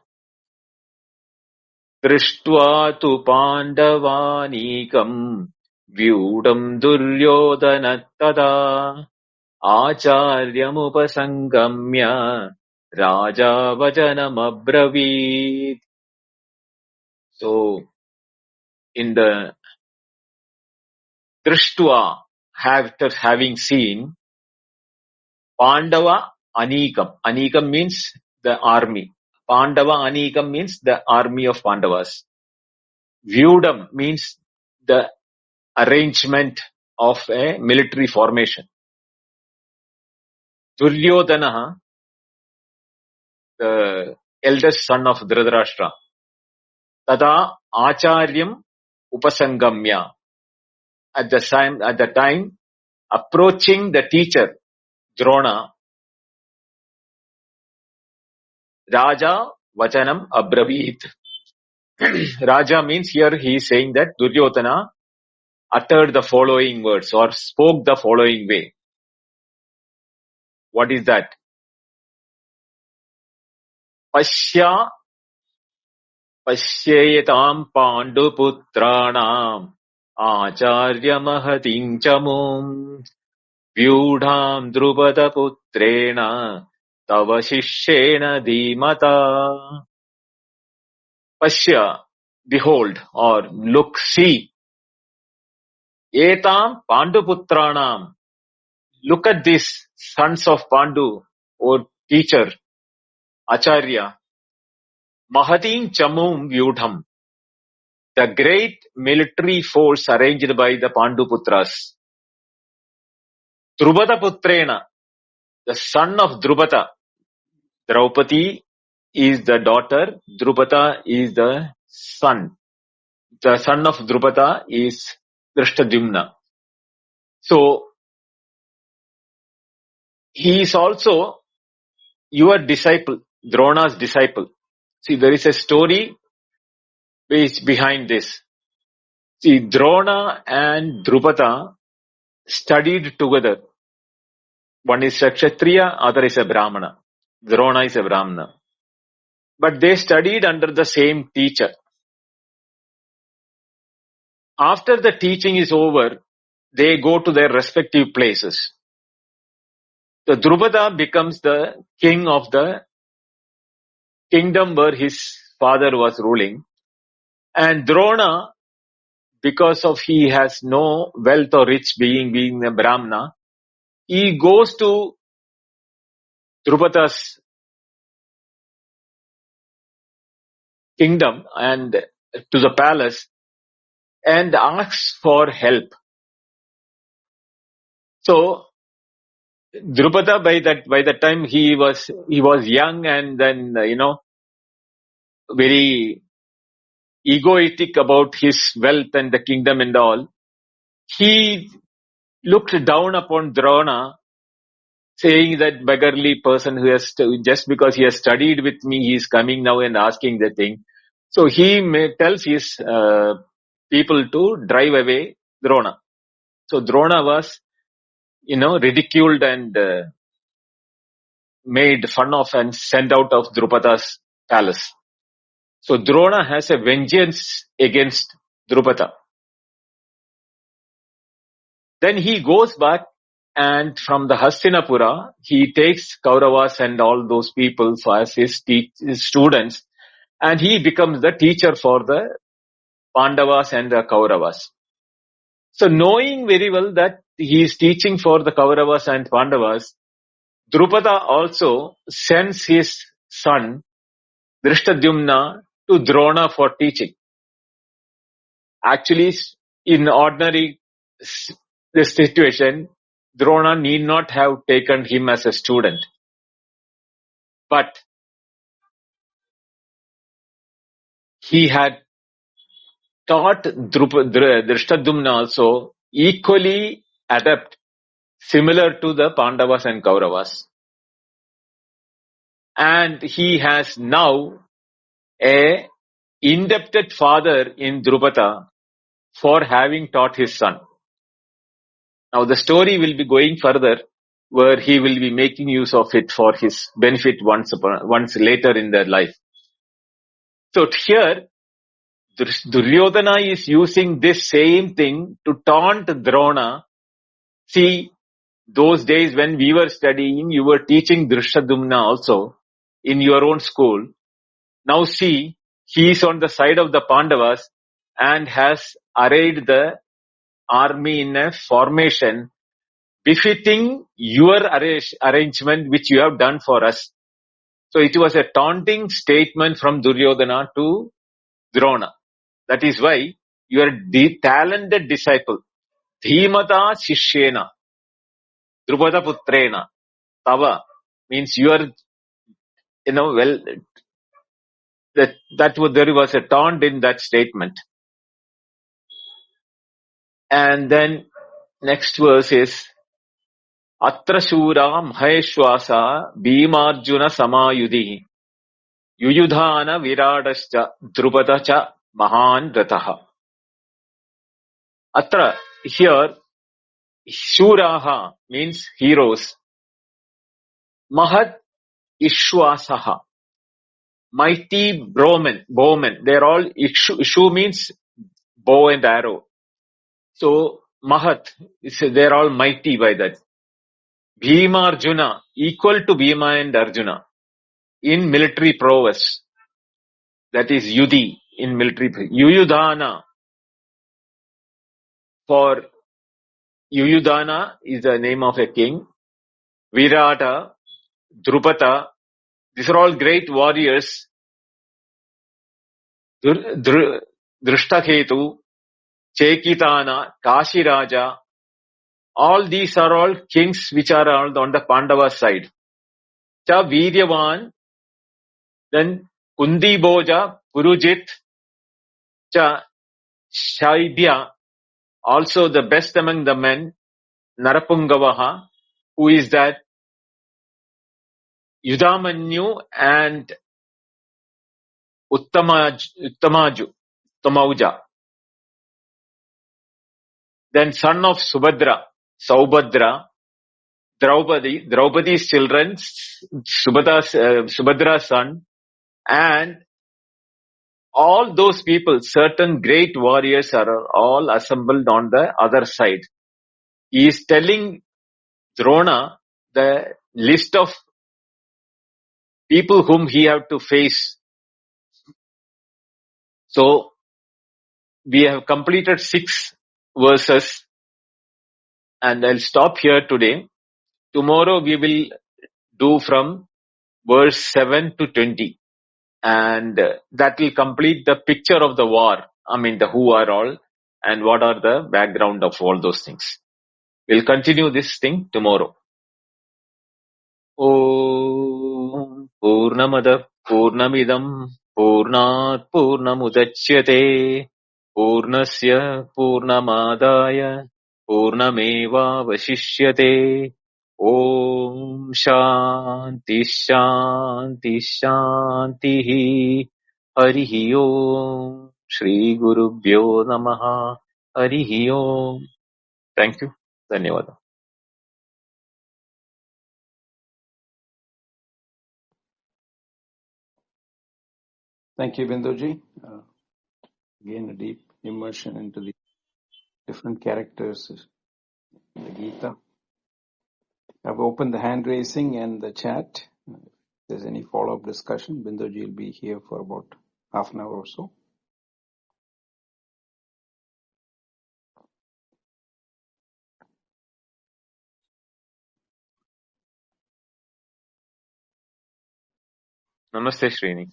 Drishtva tu pandavanīkam vyudam duryodhana tada acharyamupasangamya raja vajanam abravit. So, in the Drishtva, after having seen Pandava Anikam. Anikam means the army. Pandava Anikam means the army of Pandavas. Vyudam means the arrangement of a military formation. Duryodhana, the eldest son of Dhritarashtra. Tada Acharyam Upasangamya. At the time, approaching the teacher, Drona, Raja Vachanam Abravit. Raja means here he is saying that Duryodhana uttered the following words or spoke the following way. What is that? Pashyetam panduputranam acharya mahatim chamum vyudham drupata putrena tava shishyena dhimata. Pashya, behold, or look, see. Etam panduputranam. Look at these sons of Pandu, or teacher, Acharya. Mahatim chamum vyudham. The great military force arranged by the Panduputras. Drupata putrena. The son of Drupata. Draupadi is the daughter. Drupata is the son. The son of Drupata is Drishtadyumna. So, he is also your disciple, Drona's disciple. See, there is a story behind this. See, Drona and Drupata studied together. One is a Kshatriya, other is a Brahmana. Drona is a Brahmana. But they studied under the same teacher. After the teaching is over, they go to their respective places. The Drupata becomes the king of the kingdom where his father was ruling. And Drona, because of he has no wealth or rich being a Brahmana, he goes to Drupada's kingdom and to the palace and asks for help. So Drupada, by the time he was young and then very egoistic about his wealth and the kingdom and all, he looked down upon Drona, saying that beggarly person who has just because he has studied with me, he is coming now and asking the thing. So he tells his people to drive away Drona. So Drona was ridiculed and made fun of and sent out of Drupada's palace. So Drona has a vengeance against Drupada. Then he goes back and from the Hastinapura, he takes Kauravas and all those people as his students, and he becomes the teacher for the Pandavas and the Kauravas. So knowing very well that he is teaching for the Kauravas and Pandavas, Drupada also sends his son Drishtadyumna to Drona for teaching. Actually, in ordinary this situation, Drona need not have taken him as a student. But he had taught Drishtadyumna also equally adept, similar to the Pandavas and Kauravas. And he has now a indebted father in Drupada for having taught his son. Now the story will be going further where he will be making use of it for his benefit once later in their life. So here, Duryodhana is using this same thing to taunt Drona. See, those days when we were studying, you were teaching Drishadumna also in your own school. Now see, he is on the side of the Pandavas and has arrayed the army in a formation befitting your arrangement which you have done for us. So it was a taunting statement from Duryodhana to Drona. That is why your talented disciple, Dhimata Shishyena, Drupada Putrena, Tava, means you are, well, there was a taunt in that statement. And then next verse is, Atra Shura Maheshwasa Bhimarjuna Samayudhi Yuyudhana Viradascha Drupada Cha Mahan Rataha. Atra, here, Shuraha means heroes. Mahat Ishwasaha, mighty bowmen. They're all, Ishu means bow and arrow. So, Mahat, they're all mighty by that. Bhima Arjuna, equal to Bhima and Arjuna in military prowess. That is Yudhi in military. Yuyudhana, for Yuyudhana is the name of a king. Virata, Drupata, these are all great warriors. Drishtaketu, Chekitana, Kashiraja, all these are all kings which are all on the Pandava side. Cha Viryavan, then Kundiboja, Purujit, Cha Shaibya, also the best among the men, Narapungavaha, who is that Yudamanyu and Uttamauja. Then son of Subhadra, Saubhadra, Draupadi's children, Subhadra's son, and all those people, certain great warriors are all assembled on the other side. He is telling Drona the list of people whom he have to face. So, we have completed 6 verses and I'll stop here today. Tomorrow we will do from verse 7 to 20 and that will complete the picture of the war. I mean, the who are all and what are the background of all those things. We'll continue this thing tomorrow. Om Purnamada Purnamidam Purnat Purnamudachyate Purnasya Purnamadaya Purnameva Vashishyate. Om Shanti Shanti Shanti Harihi Om Shri Gurubhyo Namaha Harihi Om. Thank you. Dhanyavada. Thank you, Binduji. Again, a deep immersion into the different characters in the Gita. I've opened the hand raising and the chat. If there's any follow-up discussion, Binduji will be here for about half an hour or so. Namaste, Srini.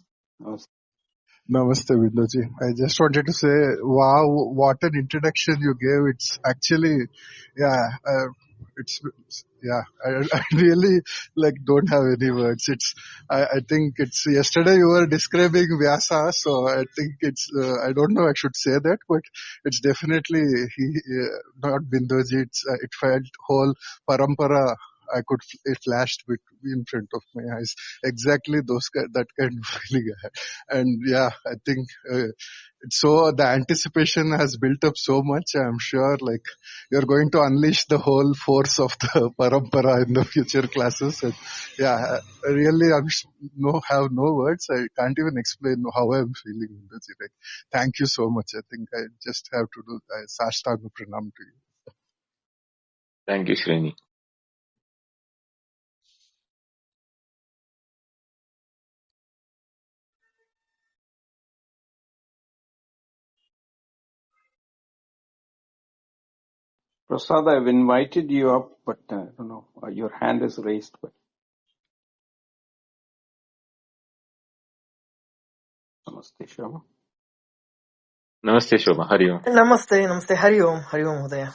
Namaste, Binduji. I just wanted to say, wow, what an introduction you gave. It's actually, yeah, I really don't have any words. I think it's, yesterday you were describing Vyasa, so I think it's, I don't know I should say that, but it's definitely, not Binduji, it felt whole parampara it flashed in front of my eyes. Exactly that kind of feeling I had. And yeah, I think so the anticipation has built up so much. I'm sure like you're going to unleash the whole force of the parampara in the future classes. And yeah, I really have no words. I can't even explain how I'm feeling. Like, thank you so much. I think I just have to do Sashtanga Pranam to you. Thank you, Srini. Prasad, I've invited you up, but I don't know, your hand is raised. But Namaste, Shama. Namaste, Shobha. Hari Om. Namaste. Hari Om. Udaya.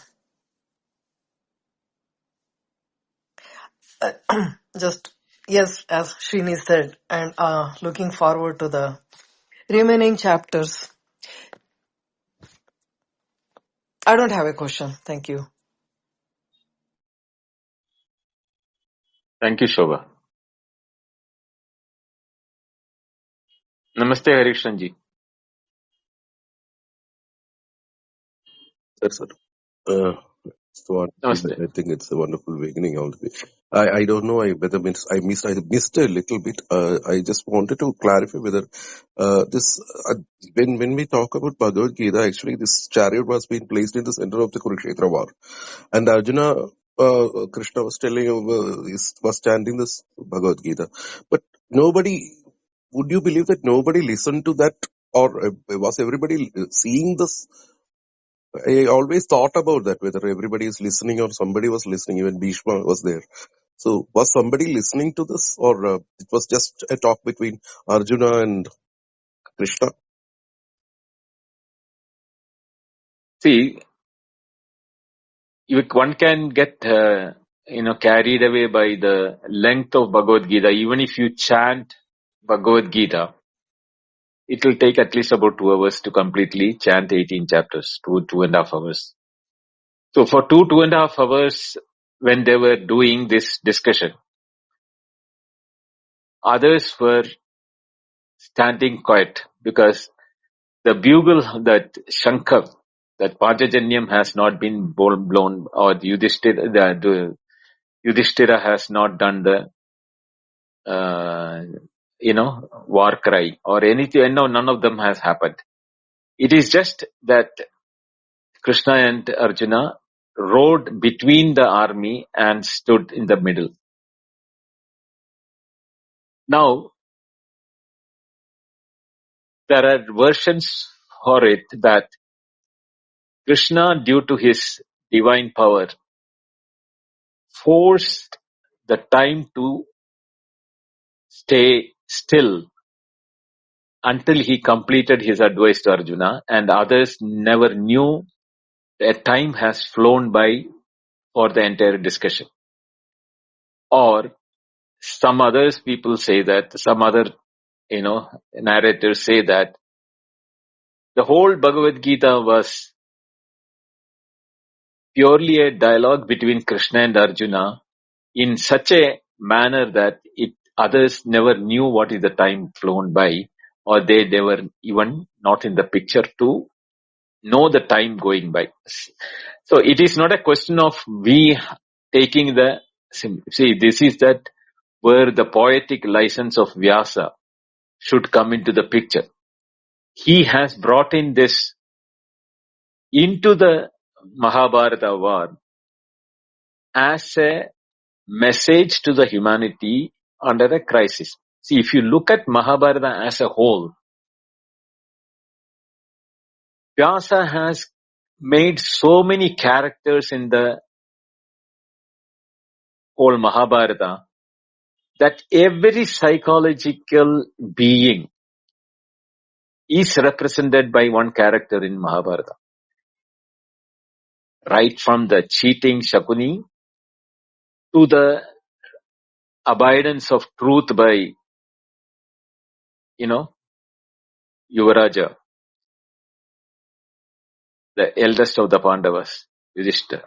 Just, yes, as Srini said, and looking forward to the remaining chapters. I don't have a question. Thank you. Thank you, Shobha. Namaste, Harishanji. That's it. Uh, so Namaste. I think it's a wonderful beginning all the way. I don't know whether I missed a little bit. I just wanted to clarify whether this when we talk about Bhagavad Gita, actually this chariot was being placed in the center of the Kurukshetra war, and Arjuna, Krishna was telling was chanting this Bhagavad Gita, but nobody. Would you believe that nobody listened to that, or was everybody seeing this? I always thought about that, whether everybody is listening or somebody was listening. Even Bhishma was there. So was somebody listening to this, or it was just a talk between Arjuna and Krishna? See, one can get, carried away by the length of Bhagavad Gita. Even if you chant Bhagavad Gita, it will take at least about 2 hours to completely chant 18 chapters, 2.5 hours. So for 2.5 hours, when they were doing this discussion, others were standing quiet because the bugle, that Shankar, that Pajajanyam has not been blown, or the Yudhishthira has not done the, war cry or anything. No, none of them has happened. It is just that Krishna and Arjuna rode between the army and stood in the middle. Now, there are versions for it that Krishna, due to his divine power, forced the time to stay still until he completed his advice to Arjuna, and others never knew that time has flown by for the entire discussion. Or some others people say that, some other, narrators say that the whole Bhagavad Gita was purely a dialogue between Krishna and Arjuna in such a manner that others never knew what is the time flown by, or they were even not in the picture to know the time going by. So it is not a question of we taking this is that where the poetic license of Vyasa should come into the picture. He has brought in this into the Mahabharata war as a message to the humanity under a crisis. See, if you look at Mahabharata as a whole, Vyasa has made so many characters in the whole Mahabharata that every psychological being is represented by one character in Mahabharata. Right from the cheating Shakuni to the abidance of truth by, Yuvaraja, the eldest of the Pandavas, Yudhishthira.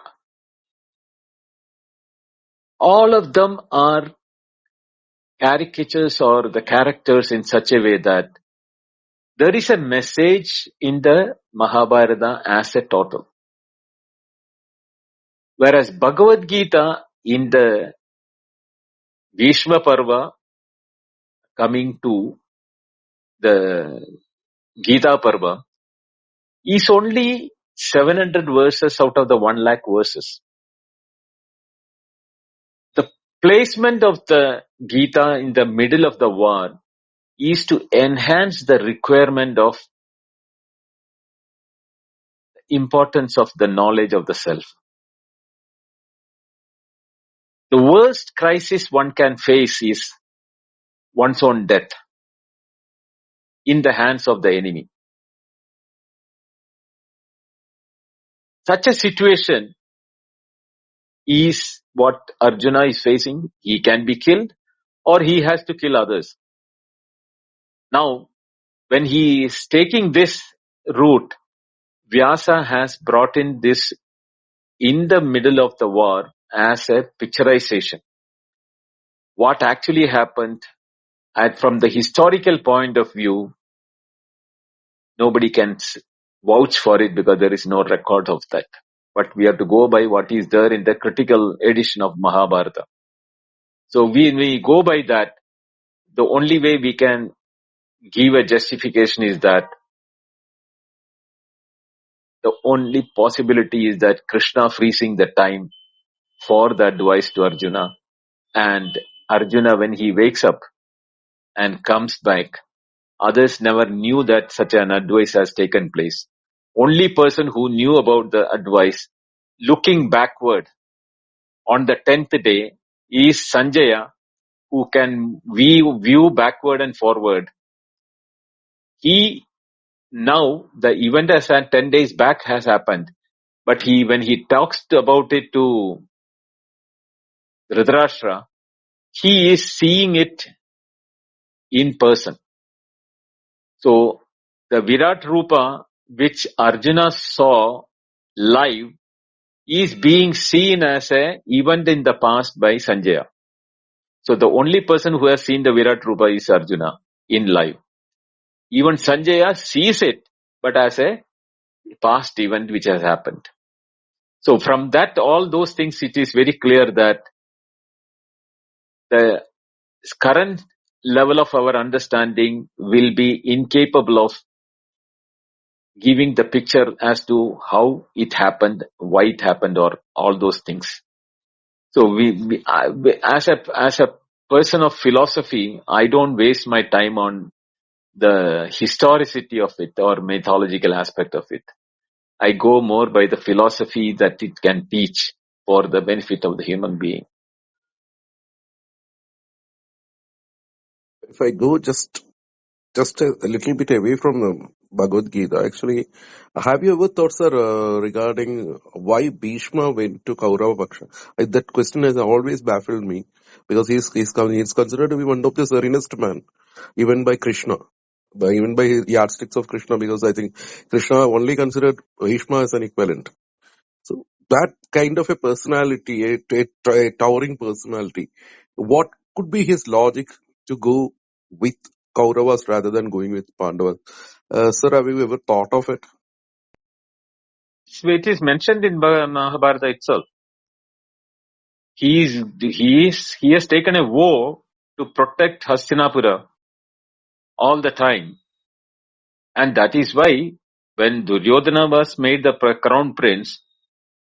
all of them are caricatures or the characters in such a way that there is a message in the Mahabharata as a total. Whereas Bhagavad Gita in the Bhishma Parva coming to the Gita Parva is only 700 verses out of the 1 lakh verses. The placement of the Gita in the middle of the war is to enhance the requirement of importance of the knowledge of the self. The worst crisis one can face is one's own death in the hands of the enemy. Such a situation is what Arjuna is facing. He can be killed or he has to kill others. Now, when he is taking this route, Vyasa has brought in this in the middle of the war as a picturization. What actually happened, and from the historical point of view, nobody can vouch for it because there is no record of that. But we have to go by what is there in the critical edition of Mahabharata. So when we go by that, the only way we can give a justification is that the only possibility is that Krishna freezing the time for the advice to Arjuna, and Arjuna, when he wakes up and comes back, others never knew that such an advice has taken place. Only person who knew about the advice looking backward on the 10th day is Sanjaya, who can view backward and forward. He now, the event as 10 days back has happened, but when he talks about it to Dhritarashtra, he is seeing it in person. So the Virat Rupa which Arjuna saw live is being seen as a event in the past by Sanjaya. So the only person who has seen the Virat Rupa is Arjuna in live. Even Sanjaya sees it, but as a past event which has happened. So from that, all those things, it is very clear that the current level of our understanding will be incapable of giving the picture as to how it happened, why it happened, or all those things. So as a person of philosophy, I don't waste my time on the historicity of it or mythological aspect of it. I go more by the philosophy that it can teach for the benefit of the human being. If I go just a little bit away from the Bhagavad Gita, actually, have you ever thought, sir, regarding why Bhishma went to Kaurava Paksha? That question has always baffled me because he's considered to be one of the serenest man, even by Krishna, even by yardsticks of Krishna, because I think Krishna only considered Bhishma as an equivalent. So that kind of a personality, a towering personality, what could be his logic to go with Kauravas rather than going with Pandavas? Sir, have you ever thought of it? So it is mentioned in Mahabharata itself. He has taken a vow to protect Hastinapura all the time, and that is why when Duryodhana was made the crown prince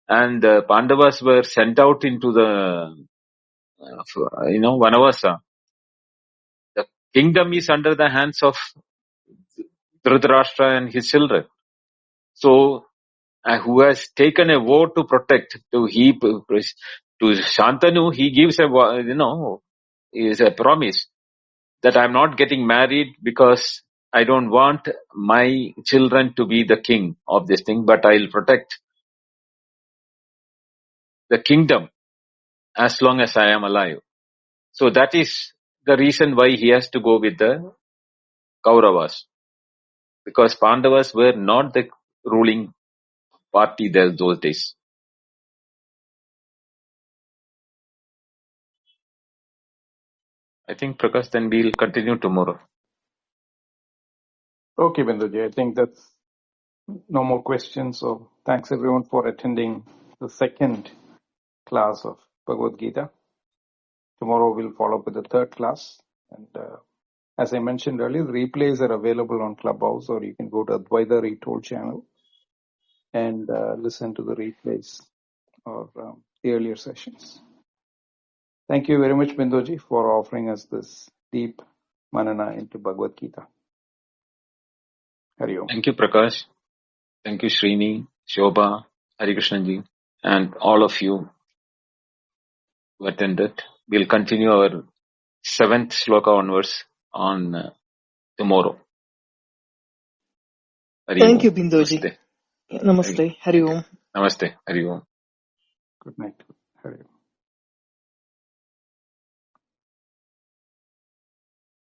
and the Pandavas were sent out into the Vanavasa, the kingdom is under the hands of Dhritarashtra and his children. So, who has taken a vow to protect, to Shantanu, he gives is a promise that I'm not getting married because I don't want my children to be the king of this thing, but I'll protect the kingdom as long as I am alive. So that is the reason why he has to go with the Kauravas, because Pandavas were not the ruling party there those days. I think, Prakash, then we'll continue tomorrow. Okay, Binduji, I think that's no more questions. So thanks everyone for attending the second class of Bhagavad Gita. Tomorrow we'll follow up with the third class. And as I mentioned earlier, the replays are available on Clubhouse, or you can go to Advaita Retold channel and listen to the replays or the earlier sessions. Thank you very much, Bindoji, for offering us this deep manana into Bhagavad Gita. Hari Om. Thank you, Prakash. Thank you, Srini, Shobha, Hari Krishna ji, and all of you who attended. We'll continue our 7th sloka onwards on tomorrow. Hari Thank you, Om. Bindoji. Namaste. Namaste. Hari Om. Namaste. Hari Om. Good night. Hari Om.